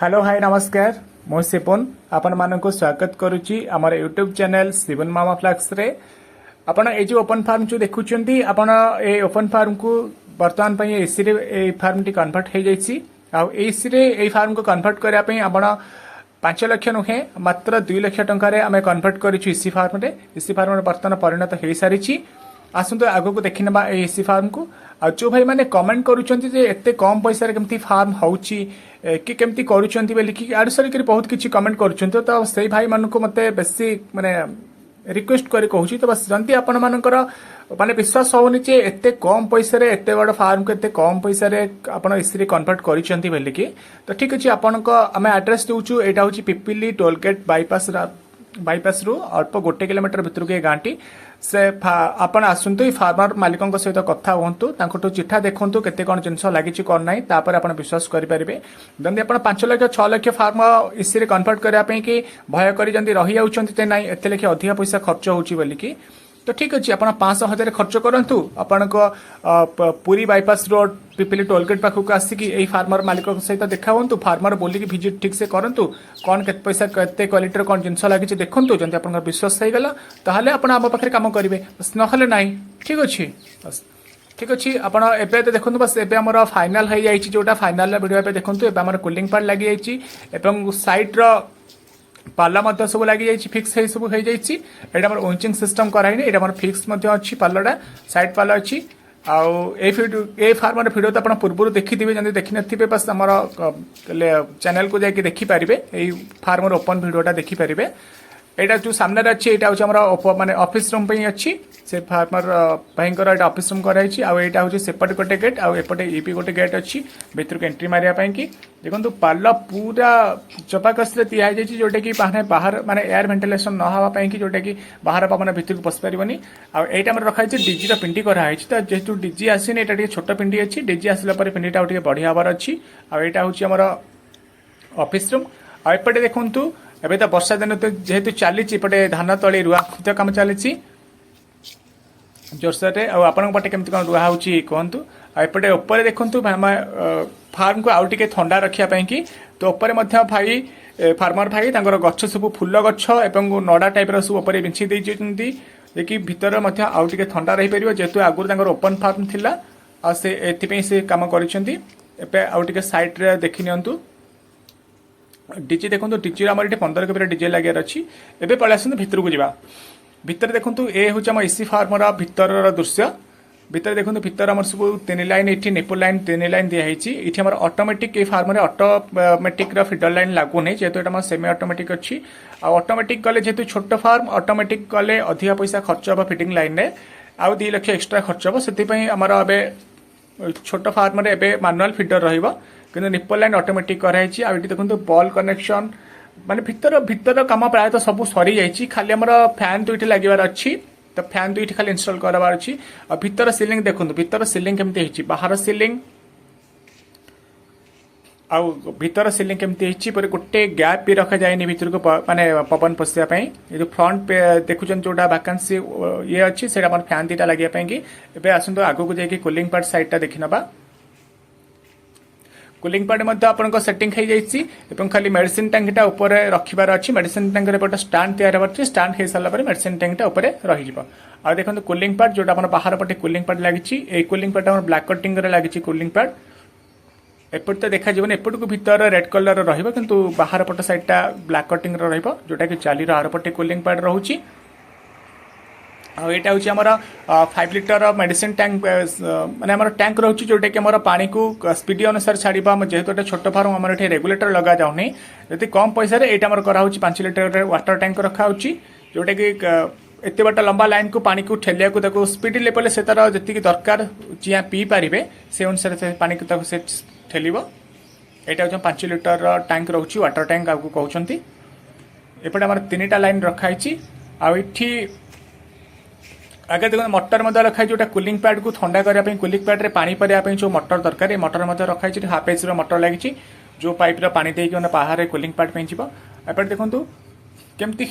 Hello hi नमस्कार मु सिपुन आपण मानक स्वागत करुच्ची आमर यूट्यूब चैनल सिपुन मामा फ्लैक्स रे आपण ए जो ओपन फार्म जो देखुचंती आपण ए ओपन फार्म को वर्तमान पई एसी रे ए फार्म टी कन्वर्ट हो जाईची आ एसी रे ए फार्म को कन्वर्ट करिया पई आपण 5 लाख नुहे मात्र 2 लाख टंका रे आमे कन्वर्ट करिछु एसी फार्म रे वर्तमान परिणत हो सारी आसतु आगो को देखि नबा एसी फार्म को आ जो भाई माने कमेंट करूचंती जे एते कम पैसा रे केमती फार्म होउची कि केमती करूचंती बेली कि आडसरी के बहुत किछि कमेंट करूचंती तो सही भाई मान को मते बेसी माने रिक्वेस्ट करी कहूची तो बस जंती आपण मानकर माने विश्वास होनी जे एते कम पैसा रे एते बड़ फार्म के एते कम पैसा रे आपण एसी रे कन्वर्ट करिसंती बेली कि तो ठीक अछि आपण को हमें एड्रेस देउछु एटा होची पिपिली टोल गेट बाईपास रु अल्प 1 किलोमीटर भितर के गांटी से आपण आसंतु फार्मर मालिकों सहित कथा हुंतु तांको चिठा देखंतु केते कोन जिंस लागिछि कोन नाही तापर आपण विश्वास करि परिबे जंदी आपण 5 लाख 6 लाख फार्म इसी रे कन्वर्ट करिया पई कि भय करी जंदी रहि आउछंती ते नाही एते लेखे अधिक पैसा खर्च होउची बोली कि तो ठीक अच्छे आप 500,000 खर्च करूँ आपण Puri bypass road Pipili tollgate पाखक आसिकी फार्मर मालिक सहित देखा हूँ फार्मर बोलिकी भिजिट ठीक से करूँ कौन के पैसा के क्वालिटी कौन जिनस लगी देखूँ जब आप विश्वास हो गला ताहले आपण आम पाखे कम करेंगे बस ना ना ठीक अच्छे बस ठीक अच्छे आपड़ एवं देखो बस एवं आम फाइनाल हो जाए जोटा फाइनाल वीडियो देखो एवं कूलिंग पार्ट लगी जाइए सैड्र पाला मध्य सब लगी जाइए फिक्स है सब हो जाइए एटा हमर ओंचिंग सिस्टम कराइने एटा हमर फिक्स मध्य अछि पालाडा साइड पाला अछि आउ ए फार्मर वीडियो तो आपण पूर्व देखिथिबे जंदी देखि नथिबे बस हमर चैनल को जाके देखि पारिबे ए फार्मर ओपन वीडियोटा देखि पारिबे एटा जो सामने अच्छी एटा होची हमर माने ऑफिस रूम पे अच्छी से फार्मर भाईंकर एटा ऑफिस रूम कराइछि आ एटा होची सेपट गोटे गेट आ एपटे ईपी गोटे गेट अच्छी भीतर को एंट्री मारिया पई कि देखंतु पाल पूरा चपाकस रे तिया जाइछि जोटे कि बाहर माने एयर वेंटिलेशन न हवा पई कि जोटे कि बाहर पवन भीतर को पस परिबनी आ एटा हमर रखा छै डीजी रा पिंडी करा है त जेतु डीजी आसीने एटा टे छोट पिंडी अछि डीजी आसला पर पिंडीटा उठे बढ़िया हबार अछि आ एटा होची हमर ऑफिस रूम आ एपटे देखंतु एबे तो वर्षा दिन तो जेहेतु चली पटे धान तली रुआ खुद कम चली जोरसोर आपण पटे केमती कौन रुआ हो कहतु एपटे ऊपर देखु फार्म को आउ टे थंडा रखापी कि तो ऊपर भाई फार्मर भाई गछ सब फूल गछ एवं नड़ा टाइप सब ऊपर बिछी देती कि भितर आउ टे थंडा रही पार जेहेतु आगुरी ओपन फार्म थिला आ से एथि से काम कर आउ टे साइड देखि नियंतु डीजे देखो डीजे आम ये 15 के डीजे लगे अच्छी एवं पलि आस भितर को जावा भितर देखो ये हूँ आम एसी फार्मर भितर दृश्य भितर देखो भितर आम सब 3 लाइन ये नेपुल लाइन 3 लाइन दिखाई ये आम ऑटोमेटिक ये फार्म ऑटोमेटिक फिडर लाइन लगुनि जेहेतु ये सेमी ऑटोमेटिक अच्छी ऑटोमेटिक गले जेहेतु छोट फार्म ऑटोमेटिक गले अधिक पैसा खर्च हम फिटिंग लाइन में आउ 2 लाख एक्सट्रा खर्च हम से आमर ए छोट फार्म एवं मैनुअल फिडर रही कि निपल लाइन ऑटोमेटिक कराई देखो बॉल कनेक्शन माने भीतर काम प्राय तो सब सरी जाइए खाली आम फैन 2टी लगे अच्छी तो फैन 2टी खाली इंस्टॉल करार अच्छी और भीतर सीलिंग देखो भीतर सीलिंग केमती बाहर सीलिंग आउ भीतर सीलिंग केमती पर गोटे गैप भी रखा जाए भीतर को माने पवन पशियापी ये जो फ्रंट पे देखुन जोटा वैकेंसी ये अच्छी से फैन 2टा लगे कि आसतु आगू को जाकि कूलिंग पार्ट साइडटा देखि नबा कूलिंग पार्ट मध्य आपन सेटिंग हो जाइए खाली मेडिसिन टैंकटा ऊपर रखिबार अच्छी मेडिसिन टैंक गोटे स्टांड तैयार होती स्टांड हो सारा मेडिसिन टैंकटा ऊपर रही आ देखो कूलिंग पार्ट जोटा बाहर पटे कूलिंग पार्ट लगी कूलिंग पार्ट ब्लैक कटिंग लगी कूलिंग पार्ट एपट तो देखा एपट को भीतर रेड कलर रु बाहर पट साइडटा ब्लैक कटिंग जोटा कि जाली आर पटे कूलिंग पार्ट रोचे आईटा हूँ आमर 5 लिटर मेडिसिन टैंक माने आमर टैंक रोचे जोटा कि आमर पानी को स्पीड अनुसार छाड़ा जेहेतु छोट फार्म आम ये रेगुलेटर लगा जाऊनी यदि कम पैसा ये कराऊँ 5 लिटर वाटर टैंक रखा जोटा कि एत बाट लंबा लाइन को पानी को ठेलिया को स्पीड लेवल से तार जी दरकार चिया पी पारे से अनुसार से पानी को से ठेल यहाँ हूँ 5 लिटर टैंक रोचे वाटर टैंक आपको कहते एपटे आम 3टा लाइन रखाई आठी आगे देखो मोटर रखाई जोटा कूलिंग पैड को ठंडा करने कूलिंग पैड रे पानी पड़ापी जो मोटर दरकार मोटर रखाई हाफ एच मोटर लगी जो पाइप पानी देकी बाहर कूलिंग पैड पे एपटे देखो केमती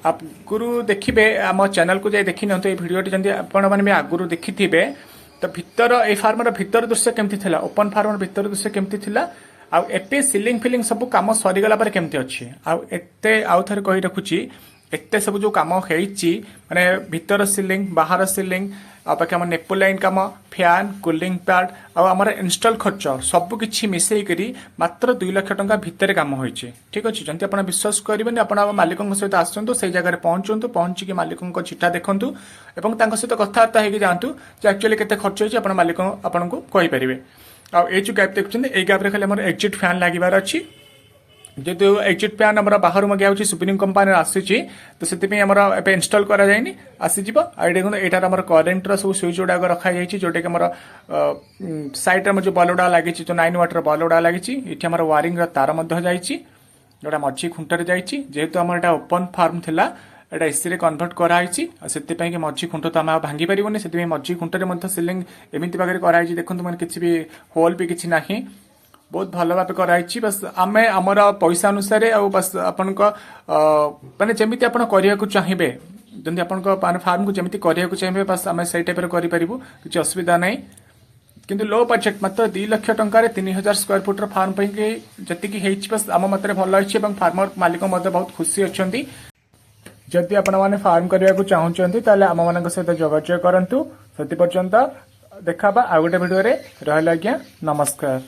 आगुरी देखिए आम चैनल को जाए देखी नियंतु भिडियो जब आपण आगुरी देखी थे तो भितर ए फार्मर भितर दृश्य केमती ओपन फार्मर भितर दृश्य केमती एते सिलिंग फिलिंग सब कम सरीगला पर केमती अच्छी आउ थे कही रखुची एते सब जो कम होइची माने भीतर सिलिंग बाहर सिलिंग बाकी आम नेपो लाइन कम फैन कूलिंग पैड आमर इनस्टॉल खर्च सब किछि मिसई करी मात्र 2 लाख टंका भितर काम होइची ठीक अछि जंती आपण विश्वास करिबेनी आपण मालिकଙ୍କ सहित आसंतु से जगह पहुंचंतु पहुंची कि मालिकଙ୍କ चिठा देखंतु एवं तांको सहित कथावार्ता हेकि जानतु जे एक्चुअली केते खर्च होइची आपण मालिक आपनको कहि परिबे आ ए जो गैप देखुछन ए गैप रे खाली हमर एग्जिट फैन लागिबार अछि जेतु एग्जिट फैन हमर बाहर मगे आउची सुप्रीम कंपनी आसीची तो सेति पे हमर एपे इंस्टॉल करा जायनी आसी जिवो आ देखो एटार हमर करंट रो सब स्विच उडा रखा जायची जोटे के हमर साइड रे जो बलुडा लागिची जो 9 वाट रो बलुडा लागिची इठी हमर वायरिंग रो तार मध्ये जायची जोटा मझी खुंटर जायची जेतु हमर एटा ओपन फार्म थिला एटा एसी रे कन्वर्ट करा आइची आ सेति पय के मझी खुंट त हम भांगी परिबोनी सेति पे मझी खुंट रे मध्ये सीलिंग एमिति बागरे करा आइची देखंतु मन किछि भी होल भी किछि नाही बहुत भल भाव कराई बस आम आमर पैसा अनुसार बस आपण माने जमीती आप चाहिए जमी आप फार्म को जमी करने चाहिए बस आम से टाइप किसी असुविधा ना किंतु लो बजेट मात्र 2 लाख टंकार 3000 स्क्वायर फुट फार्म जी बस आम मत भल अच्छी फार्मर मालिक बहुत खुशी अच्छा जदि आपण मैंने फार्म करने को चाहते आम मान सहित जोगाजोग करूँ से पर्यंत देखा आउ गोटे भिडियो रहा आज्ञा नमस्कार।